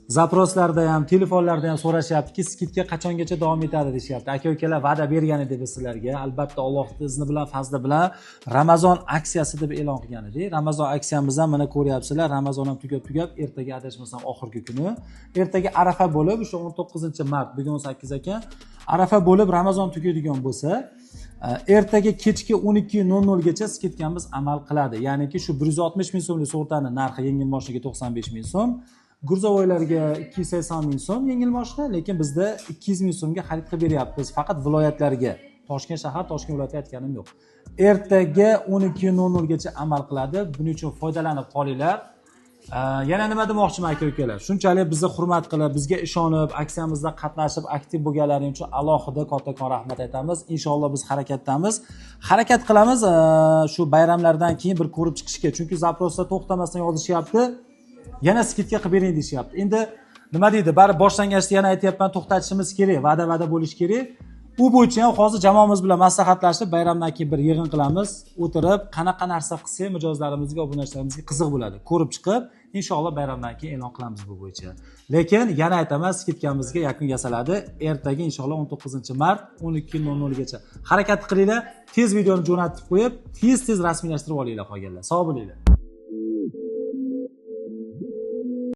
Zaproslarda ham, telefonlarda ham so'rashyaptiki, skidka qachongacha davom etadi deyapti. Aka-ukalar va'da bergan edi biz sizlarga. Albatta Allohning izni bilan, fazli bilan Ramazon aksiyasi deb e'lon qilgan edik. Ramazon aksiyamiz ham mana ko'ryapsizlar. Ramazon ham tugab, ertaga adashmasam oxirgi kuni. Ertaga Arafa bo'lib, o'sha 19-mart, bugun 18 ekan. Arafa bo'lib Ramazon tugaydigan bo'lsa, ertaga kechki 12:00 gacha skidkamiz amal qiladi. Ya'niki shu 160 ming so'mlik sug'urtani narxi yengil mashinaga 95 ming so'm. Gurzovoylarga 280 ming so'm yengil mashina, lekin bizda 200 ming so'mga xarid qilib beryapmiz. Faqat viloyatlarga. Toshkent shahar, Toshkent viloyati aytganim yo'q. Ertaga 12:00 gacha amal qiladi. Buning uchun foydalanib qolinglar. Yana nima demoqchiman aka-ukalar? Shunchalik bizni hurmat qilib, bizga ishonib, aksiyamizda qatnashib, aktiv bo'lganlaring uchun alohida kattakon rahmat aytamiz. Inshaalloh biz harakatdamiz. Harakat qilamiz shu bayramlardan keyin bir ko'rib chiqishga. Chunki zaprosda to'xtamasdan yozishyapti. Yana skidka qilib bering deyapti. Endi nima deydi? Bari boshlangachda yana aytayapman, to'xtatishimiz kerak, va'da bo'lish kerak. U bo'yicha ham hozir jamoamiz bilan maslahatlashib, bayramdan keyin bir yig'in qilamiz. O'tirib, qanaqa narsa qilsak mijozlarimizga, obunachilarimizga qiziq bo'ladi. Ko'rib chiqib, inshaalloh bayramdan keyin e'lon qilamiz bu bo'yicha. Lekin yana aytaman, skidkamizga yakun yasaladi. Ertaga inshaalloh 19-mart 12:00 gacha. Harakat qilinglar, tez videoni jo'natib qo'yib, tez rasmiylashtirib olinglar qolganlar. Sog' bo'linglar.